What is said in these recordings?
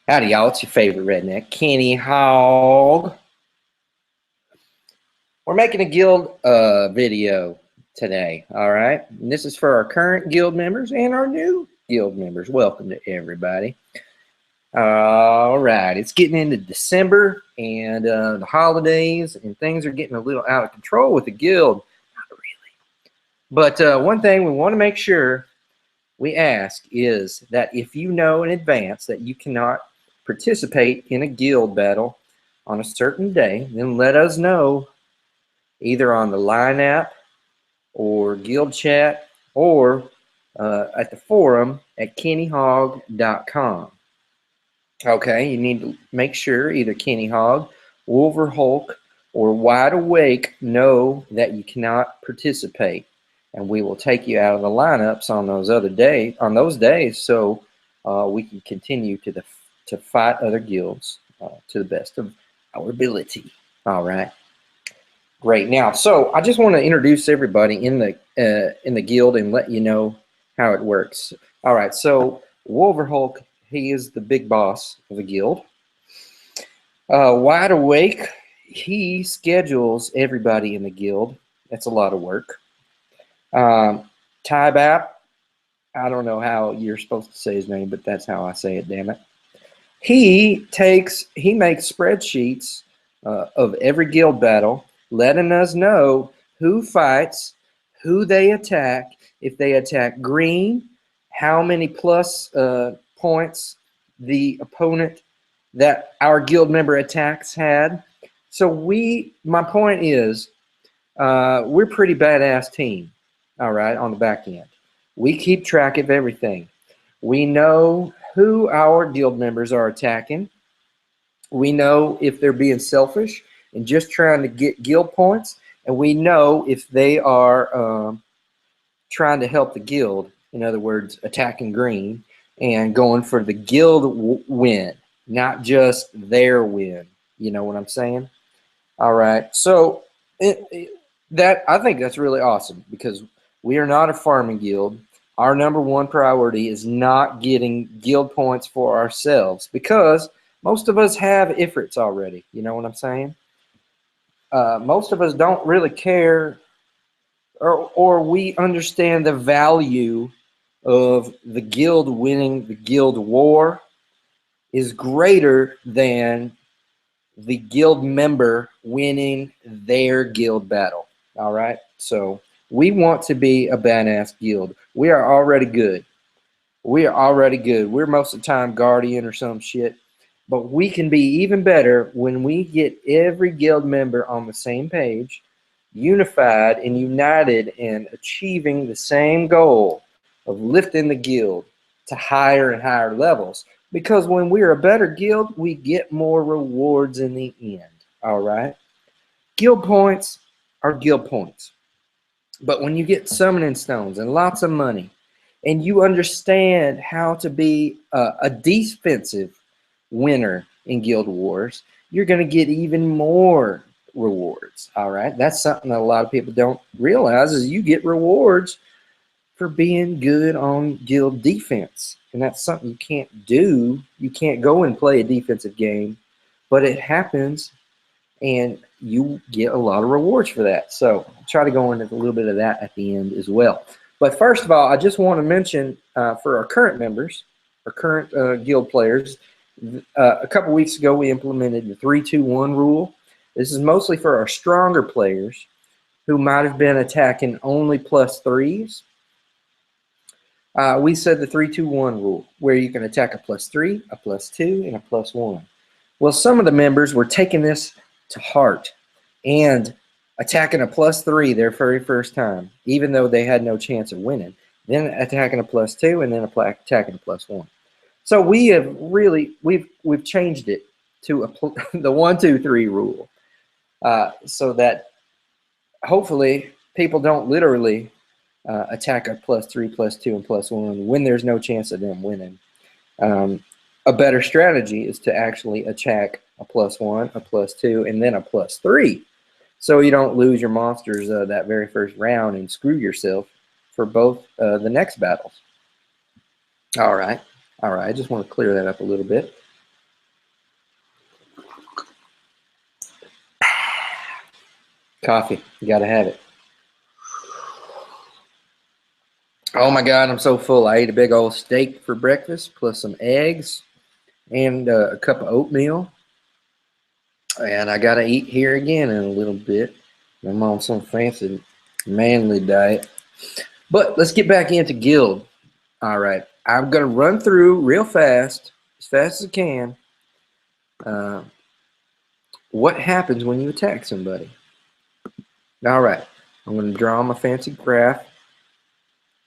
Howdy, y'all. It's your favorite redneck, Kenny Hog. We're making a guild video today, all right? And this is for our current guild members and our new guild members. Welcome to everybody. All right, it's getting into December and the holidays, and things are getting a little out of control with the guild. Not really. But one thing we want to make sure we ask is that if you know in advance that you cannot participate in a guild battle on a certain day, then let us know either on the Line app or guild chat or at the forum at kennyhog.com. Okay, you need to make sure either Kenny Hog, Wolver Hulk, or Wide Awake know that you cannot participate, and we will take you out of the lineups on those days, so we can continue to fight other guilds to the best of our ability. All right, great. Now, so I just want to introduce everybody in the guild and let you know how it works. All right, so Wolver Hulk, he is the big boss of the guild. Wide Awake, he schedules everybody in the guild. That's a lot of work. Tybap, I don't know how you're supposed to say his name, but that's how I say it, damn it. He makes spreadsheets of every guild battle, letting us know who fights, who they attack, if they attack green, how many plus points the opponent that our guild member attacks had. So my point is, we're pretty badass team, all right, on the back end. We keep track of everything. We know who our guild members are attacking. We know if they're being selfish and just trying to get guild points, and we know if they are trying to help the guild, in other words, attacking green and going for the guild win, not just their win. You know what I'm saying? All right. So I think that's really awesome because we are not a farming guild. Our number one priority is not getting guild points for ourselves because most of us have Ifrits already. You know what I'm saying? Most of us don't really care, or we understand the value of the guild winning the guild war is greater than the guild member winning their guild battle. All right, so we want to be a badass guild. We are already good. We are already good. We're most of the time guardian or some shit, but we can be even better when we get every guild member on the same page, unified and united and achieving the same goal of lifting the guild to higher and higher levels. Because when we're a better guild, we get more rewards in the end. All right? Guild points are guild points. But when you get summoning stones and lots of money, and you understand how to be a defensive winner in guild wars, you're going to get even more rewards. All right, that's something that a lot of people don't realize is you get rewards for being good on guild defense, and that's something you can't do. You can't go and play a defensive game, but it happens, and you get a lot of rewards for that. So I'll try to go into a little bit of that at the end as well. But first of all, I just want to mention for our current members, our current guild players, a couple weeks ago we implemented the 3-2-1 rule. This is mostly for our stronger players who might have been attacking only +3s. We said the 3-2-1 rule, where you can attack a +3, a +2, and a +1. Well, some of the members were taking this to heart and attacking a +3 their very first time, even though they had no chance of winning, then attacking a +2, and then attacking a +1. So we have really we've changed it to the 1-2-3 rule, so that hopefully people don't literally attack a +3, +2, and +1 when there's no chance of them winning. A better strategy is to actually attack a +1, a +2, and then a +3. So you don't lose your monsters that very first round and screw yourself for both the next battles. All right. I just want to clear that up a little bit. Coffee. You got to have it. Oh my God, I'm so full. I ate a big old steak for breakfast, plus some eggs and a cup of oatmeal. And I got to eat here again in a little bit. I'm on some fancy manly diet. But let's get back into guild. All right. I'm going to run through real fast, as fast as I can, uh, what happens when you attack somebody. All right. I'm going to draw my fancy graph.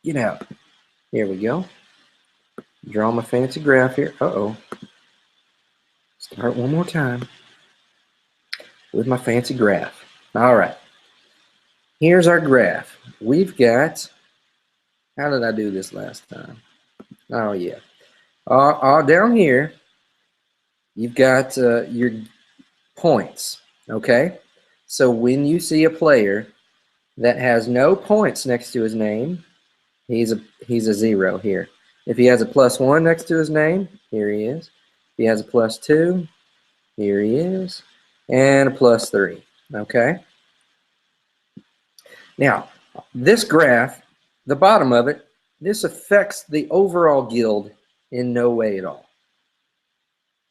Get out. Here we go. Draw my fancy graph here. Uh-oh. Start one more time with my fancy graph. All right. Here's our graph. We've got, how did I do this last time? Oh, yeah. Down here, you've got your points, okay? So when you see a player that has no points next to his name, he's a 0 here. If he has a +1 next to his name, here he is. If he has a +2, here he is. And a +3, okay? Now, this graph, the bottom of it, this affects the overall guild in no way at all.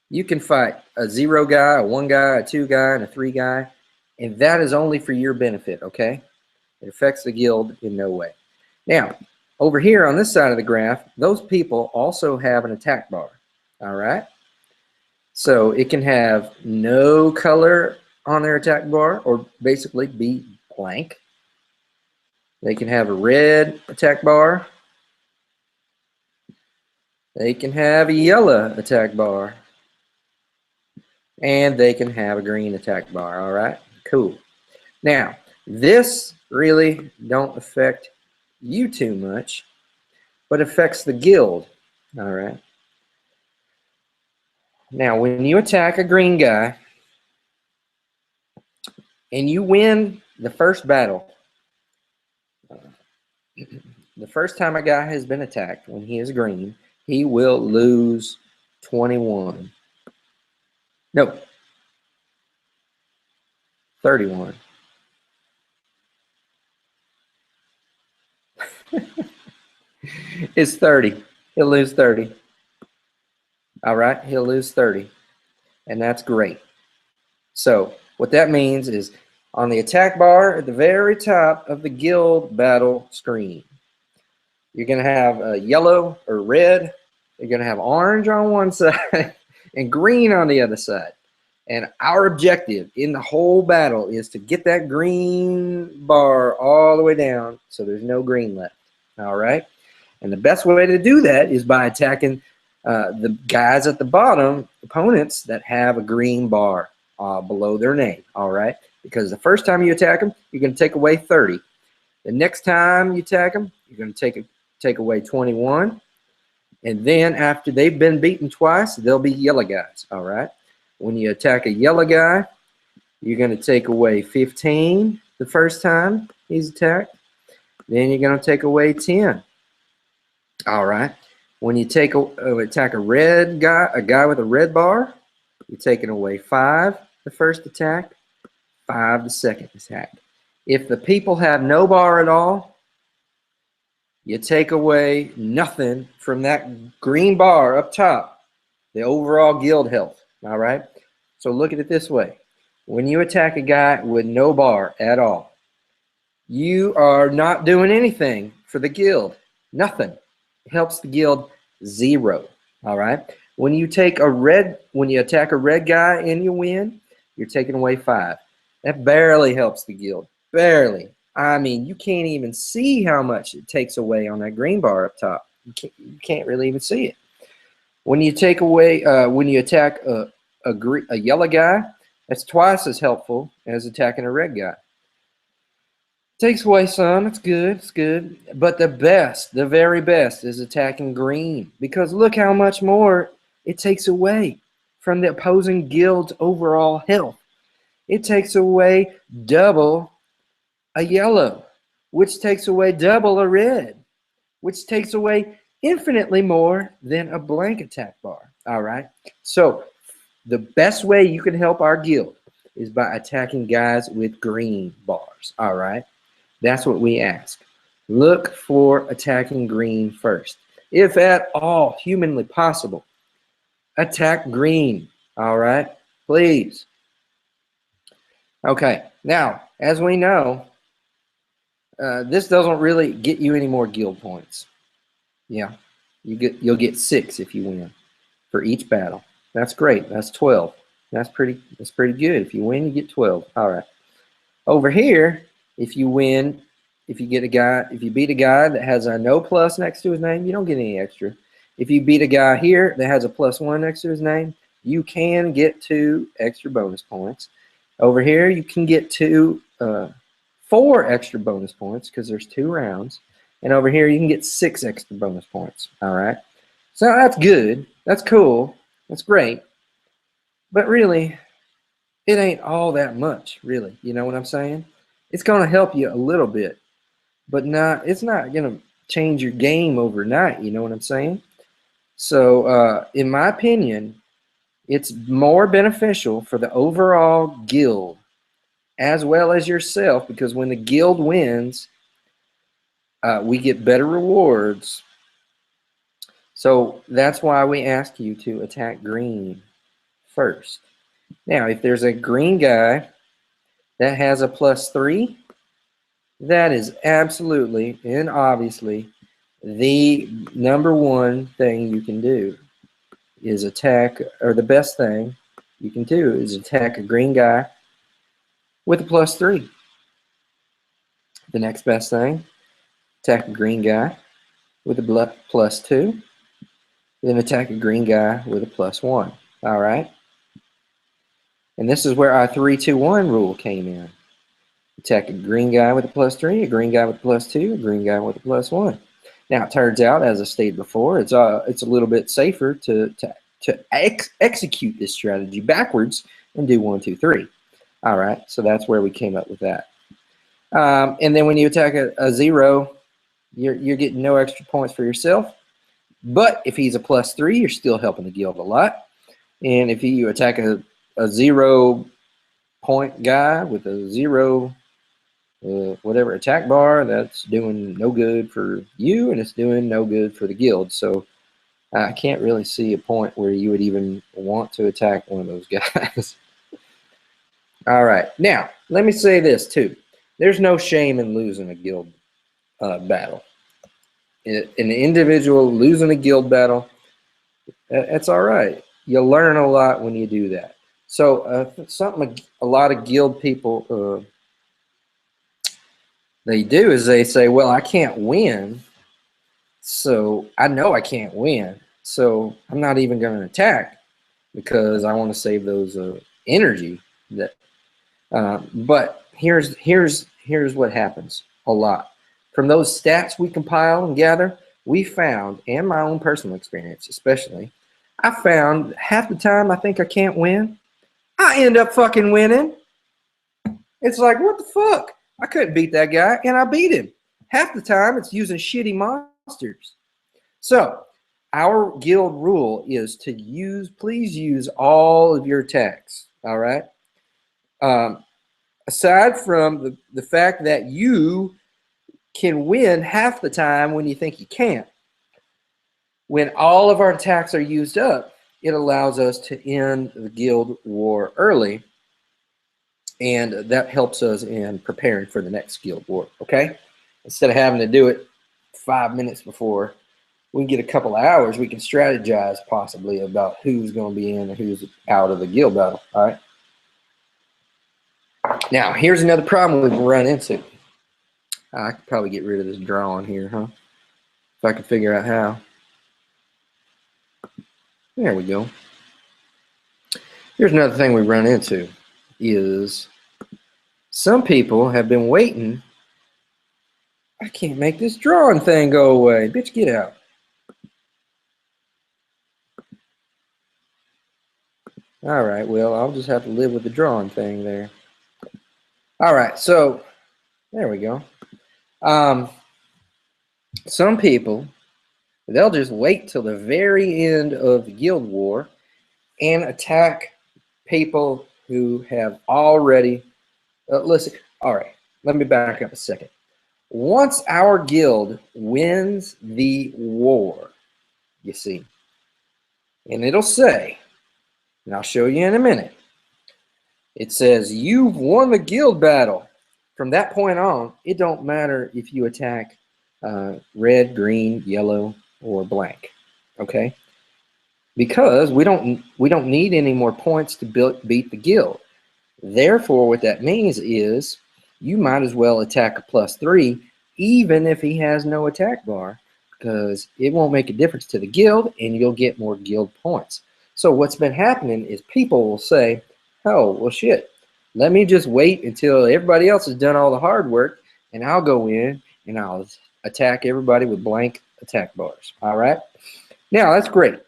You can fight a 0 guy, a 1 guy, a 2 guy, and a 3 guy, and that is only for your benefit, okay? It affects the guild in no way. Now, over here on this side of the graph, those people also have an attack bar, all right? So it can have no color on their attack bar, or basically be blank. They can have a red attack bar. They can have a yellow attack bar. And they can have a green attack bar, all right? Cool. Now, this really don't affect you too much, but affects the guild, all right? Now, when you attack a green guy and you win the first battle, the first time a guy has been attacked when he is green, he will lose 21. No, 31. It's 30. He'll lose 30. All right, he'll lose 30. And that's great. So what that means is on the attack bar at the very top of the guild battle screen, you're going to have a yellow or red. You're going to have orange on one side and green on the other side. And our objective in the whole battle is to get that green bar all the way down so there's no green left. All right? And the best way to do that is by attacking the guys at the bottom, opponents that have a green bar below their name. All right? Because the first time you attack them, you're going to take away 30. The next time you attack them, you're going to take away 21. And then after they've been beaten twice, they'll be yellow guys. All right? When you attack a yellow guy, you're going to take away 15 the first time he's attacked. Then you're going to take away 10. All right. When you attack a red guy, a guy with a red bar, you're taking away 5 the first attack, 5 the second attack. If the people have no bar at all, you take away nothing from that green bar up top, the overall guild health. All right. So look at it this way. When you attack a guy with no bar at all, you are not doing anything for the guild. Nothing. It helps the guild 0. All right. When you attack a red guy and you win, you're taking away 5. That barely helps the guild. Barely. I mean, you can't even see how much it takes away on that green bar up top. You can't really even see it. When you attack a yellow guy, that's twice as helpful as attacking a red guy. Takes away some, it's good. But the very best is attacking green, because look how much more it takes away from the opposing guild's overall health. It takes away double a yellow, which takes away double a red, which takes away infinitely more than a blank attack bar. All right. So the best way you can help our guild is by attacking guys with green bars. All right. That's what we ask. Look for attacking green first. If at all humanly possible, attack green. All right. Please. Okay. Now, as we know, this doesn't really get you any more guild points. Yeah. You'll get 6 if you win for each battle. That's great. That's 12. That's pretty good. If you win, you get 12. All right. Over here, if you win, if you beat a guy that has a no plus next to his name, you don't get any extra. If you beat a guy here that has a +1 next to his name, you can get 2 extra bonus points. Over here, you can get 4 extra bonus points because there's 2 rounds. And over here, you can get 6 extra bonus points. All right. So that's good. That's cool. That's great. But really, it ain't all that much, really. You know what I'm saying? It's going to help you a little bit, but it's not going to change your game overnight. You know what I'm saying? So, in my opinion, it's more beneficial for the overall guild as well as yourself, because when the guild wins, we get better rewards. So that's why we ask you to attack green first. Now, if there's a green guy that has a +3, that is absolutely and obviously the #1 thing you can do is attack, or the best thing you can do is attack a green guy with a +3. The next best thing, attack a green guy with a +2, then attack a green guy with a +1. All right? And this is where our 3-2-1 rule came in. Attack a green guy with a +3, a green guy with a +2, a green guy with a +1. Now, it turns out, as I stated before, it's a little bit safer to execute this strategy backwards and do 1, 2, 3. All right, so that's where we came up with that. And then when you attack a 0, you're getting no extra points for yourself. But if he's a +3, you're still helping the guild a lot. And if you attack a 0-point guy with a 0 whatever attack bar, that's doing no good for you, and it's doing no good for the guild. So I can't really see a point where you would even want to attack one of those guys. All right, now let me say this too. There's no shame in losing a guild battle. An individual losing a guild battle, that's all right. You learn a lot when you do that. So something a lot of guild people they do is they say, well, I can't win, so I know I can't win, so I'm not even going to attack because I want to save those energy. But here's what happens a lot. From those stats we compile and gather, we found, and my own personal experience especially, I found half the time I think I can't win, I end up fucking winning. It's like, what the fuck? I couldn't beat that guy, and I beat him. Half the time, it's using shitty monsters. So, our guild rule is to please use all of your attacks, all right? Aside from the fact that you can win half the time when you think you can't. When all of our attacks are used up, it allows us to end the guild war early, and that helps us in preparing for the next guild war, okay? Instead of having to do it 5 minutes before, we can get a couple of hours, we can strategize possibly about who's going to be in and who's out of the guild battle, all right? Now, here's another problem we've run into. I could probably get rid of this drawing here, huh? If I could figure out how. There we go. Here's another thing we run into is some people have been waiting. I can't make this drawing thing go away. Bitch, get out. All right, well, I'll just have to live with the drawing thing there. All right, so there we go. Some people, they'll just wait till the very end of the guild war and attack people who have already, listen, all right, let me back up a second. Once our guild wins the war, you see, and it'll say, and I'll show you in a minute, it says you've won the guild battle. From that point on, it don't matter if you attack red, green, yellow, or blank, okay? Because we don't need any more points to beat the guild. Therefore, what that means is you might as well attack a +3, even if he has no attack bar, because it won't make a difference to the guild, and you'll get more guild points. So what's been happening is people will say, oh, well, shit, let me just wait until everybody else has done all the hard work, and I'll go in and I'll attack everybody with blank attack bars. All right? Now, that's great.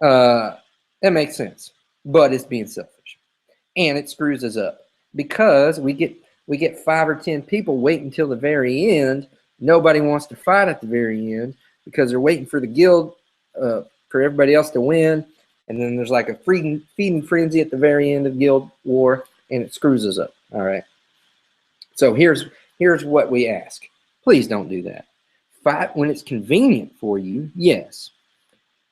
That makes sense, but it's being selfish, and it screws us up because we get 5 or 10 people wait until the very end. Nobody wants to fight at the very end because they're waiting for the guild, for everybody else to win, and then there's like a feeding frenzy at the very end of guild war, and it screws us up. All right. So here's what we ask. Please don't do that. Fight when it's convenient for you, yes.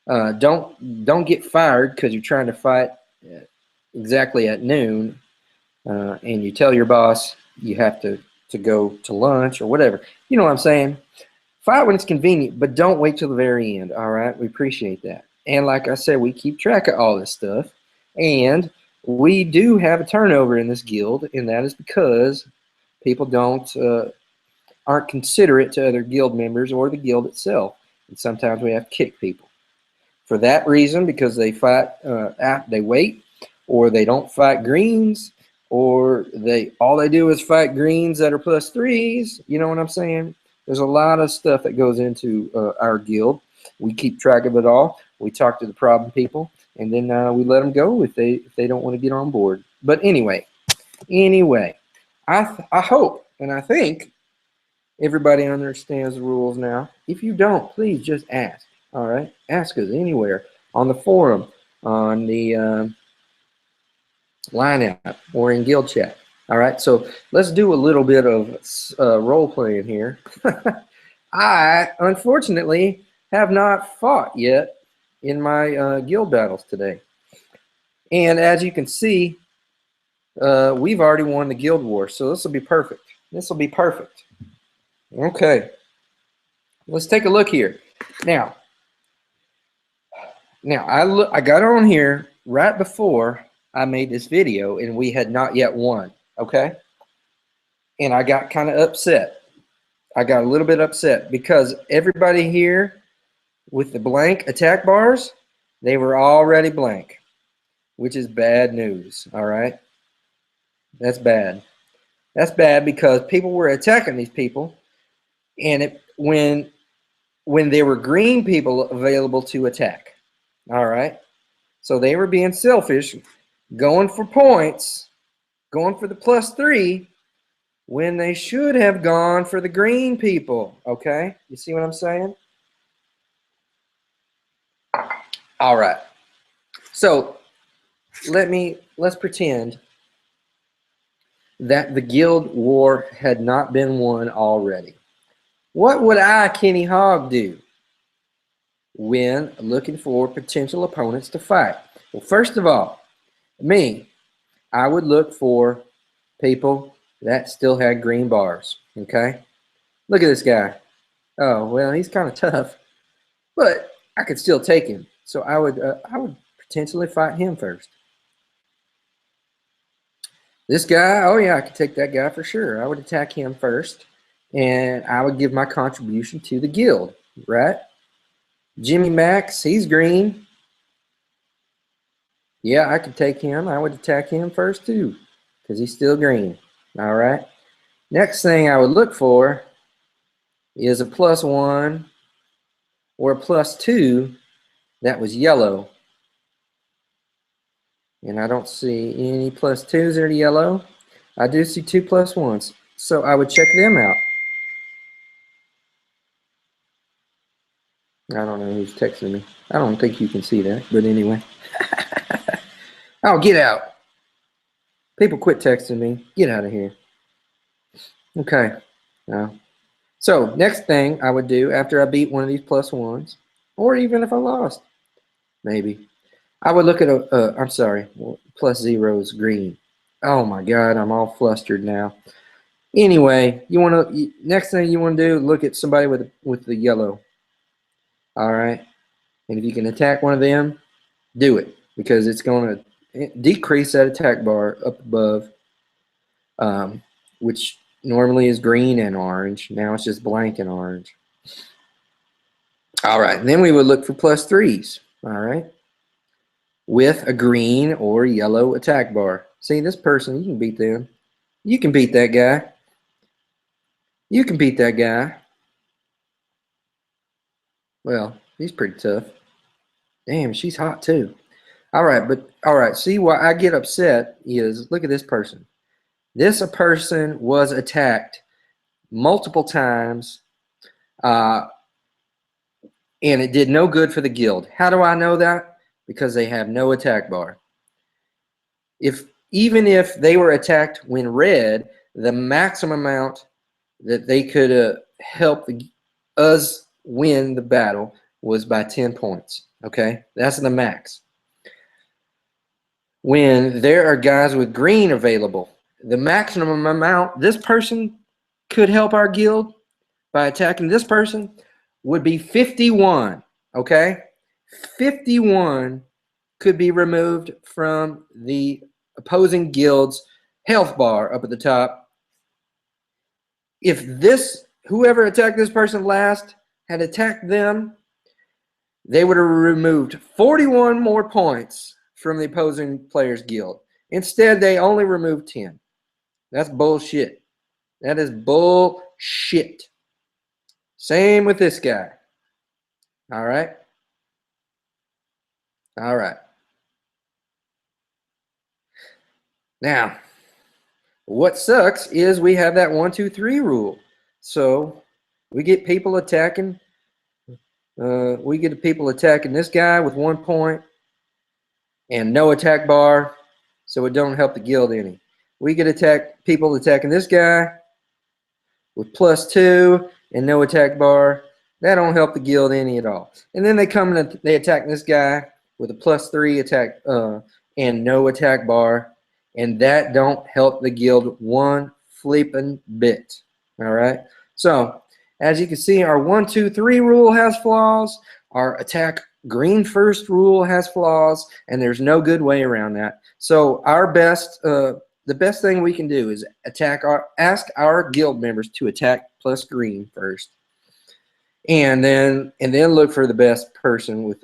Don't get fired because you're trying to fight exactly at noon, and you tell your boss you have to go to lunch or whatever. You know what I'm saying? Fight when it's convenient, but don't wait till the very end. All right, we appreciate that. And like I said, we keep track of all this stuff, and we do have a turnover in this guild, and that is because people aren't considerate to other guild members or the guild itself, and sometimes we have to kick people for that reason, because they fight they wait, or they don't fight greens, or all they do is fight greens that are +3s. You know what I'm saying? There's a lot of stuff that goes into our guild. We keep track of it all. We talk to the problem people, and then we let them go if they don't want to get on board. But anyway, I hope and I think everybody understands the rules now. If you don't, please just ask. All right, ask us anywhere on the forum, on the line app, or in guild chat. All right, so let's do a little bit of role playing here. I unfortunately have not fought yet in my guild battles today, and as you can see, we've already won the guild war, so this will be perfect. This will be perfect. Okay, let's take a look here. Now I got on here right before I made this video, and we had not yet won, okay? And I got kind of upset. I got a little bit upset because everybody here with the blank attack bars, they were already blank, which is bad news, all right? That's bad. That's bad because people were attacking these people, and when there were green people available to attack, all right? So they were being selfish, going for points, going for the +3, when they should have gone for the green people, okay? You see what I'm saying? All right. So let's pretend that the guild war had not been won already. What would I, Kenny Hogg, do when looking for potential opponents to fight? Well, first of all, I would look for people that still had green bars, okay? Look at this guy. Oh, well, he's kind of tough, but I could still take him. So I would potentially fight him first. This guy, oh yeah, I could take that guy for sure. I would attack him first, and I would give my contribution to the guild, right? Jimmy Max, he's green. Yeah, I could take him. I would attack him first too, because he's still green. All right. Next thing I would look for is a +1 or a +2 that was yellow. And I don't see any +2s that are yellow. I do see 2 +1s. So I would check them out. I don't know who's texting me. I don't think you can see that, but anyway. Oh, get out. People quit texting me. Get out of here. Okay. Now, so next thing I would do after I beat one of these +1s, or even if I lost, maybe, I would look at I'm sorry, +0's green. Oh my God, I'm all flustered now. Anyway, next thing you want to do, look at somebody with the yellow. All right, and if you can attack one of them, do it, because it's going to decrease that attack bar up above, which normally is green and orange. Now it's just blank and orange. All right, and then we would look for +3s. All right, with a green or yellow attack bar. See, this person, you can beat them. You can beat that guy. You can beat that guy. Well, he's pretty tough. Damn, she's hot too. All right. See, why I get upset is, look at this person. This person was attacked multiple times, and it did no good for the guild. How do I know that? Because they have no attack bar. Even if they were attacked when red, the maximum amount that they could help us win the battle was by 10 points. Okay, that's the max. When there are guys with green available, the maximum amount this person could help our guild by attacking this person would be 51. Okay, 51 could be removed from the opposing guild's health bar up at the top. If whoever attacked this person last had attacked them, they would have removed 41 more points from the opposing player's guild. Instead, they only removed 10. That's bullshit. That is bullshit. Same with this guy. All right. All right. Now, what sucks is we have that 1, 2, 3 rule. So we get people attacking. We get people attacking this guy with 1 point and no attack bar, so it don't help the guild any. We get people attacking this guy with +2 and no attack bar. That don't help the guild any at all. And then they come and they attack this guy with a +3 attack and no attack bar, and that don't help the guild one flippin' bit. All right. So as you can see, our 1, 2, 3 rule has flaws. Our attack green first rule has flaws, and there's no good way around that. So the best thing we can do is ask our guild members to attack +green first, and then look for the best person with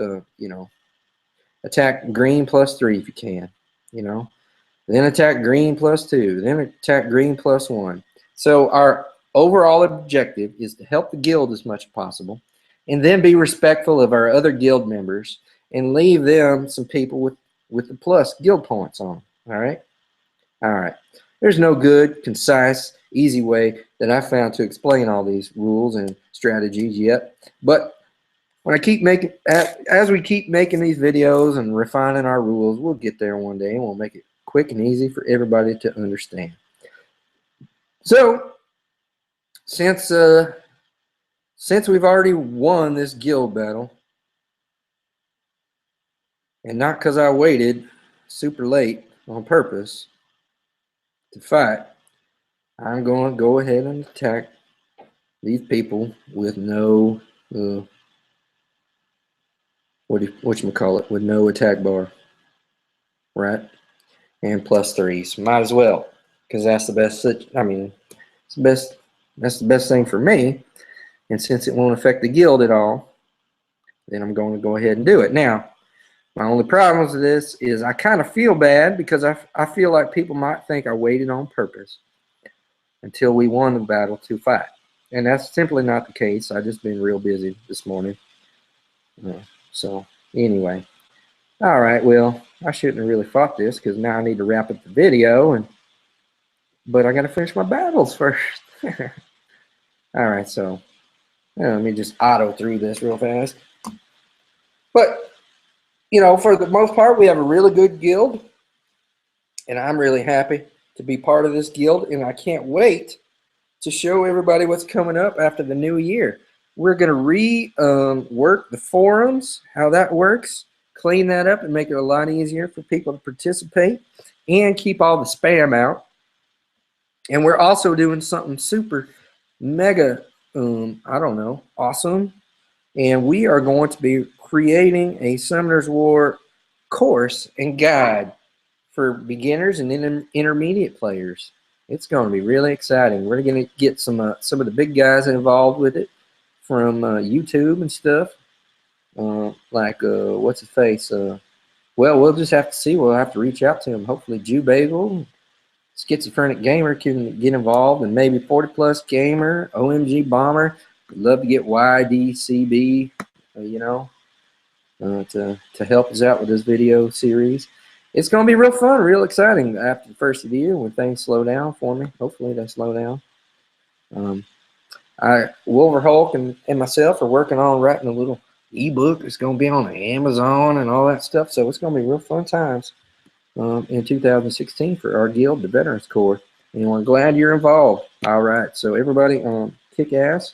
attack green +3 if you can, then attack green +2, then attack green +1. So our overall objective is to help the guild as much as possible, and then be respectful of our other guild members and leave them some people with the plus guild points on. All right. There's no good, concise, easy way that I found to explain all these rules and strategies yet. But when as we keep making these videos and refining our rules, we'll get there one day, and we'll make it quick and easy for everybody to understand. So since we've already won this guild battle, and not because I waited super late on purpose to fight, I'm going to go ahead and attack these people with no with no attack bar, right? And +3s. Might as well, because that's the best. I mean, that's the best thing for me. And since it won't affect the guild at all, then I'm going to go ahead and do it. Now, my only problem with this is I kind of feel bad, because I feel like people might think I waited on purpose until we won the battle to fight. And that's simply not the case. I've just been real busy this morning. So anyway, all right, well, I shouldn't have really fought this, because now I need to wrap up the video, but I got to finish my battles first. All right, so let me just auto through this real fast. But for the most part, we have a really good guild. And I'm really happy to be part of this guild, and I can't wait to show everybody what's coming up after the new year. We're going to rework the forums, how that works, clean that up and make it a lot easier for people to participate and keep all the spam out. And we're also doing something super mega, I don't know, awesome. And we are going to be creating a Summoner's War course and guide for beginners and intermediate players. It's going to be really exciting. We're going to get some of the big guys involved with it from YouTube and stuff, like what's his face? Well, we'll just have to see. We'll have to reach out to him. Hopefully, Jew Bagel, Schizophrenic Gamer can get involved, and maybe 40 Plus Gamer, OMG Bomber. We'd love to get YDCB, to help us out with this video series. It's going to be real fun, real exciting after the first of the year when things slow down for me. Hopefully they slow down. Wolver Hulk and myself are working on writing a little ebook. It's going to be on Amazon and all that stuff. So it's going to be real fun times in 2016 for our guild, the Veterans Corps. And we're glad you're involved. All right. So everybody, kick ass.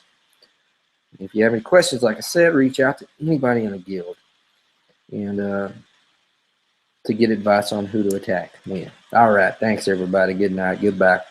If you have any questions, like I said, reach out to anybody in the guild. And to get advice on who to attack. Yeah. All right. Thanks, everybody. Good night. Goodbye.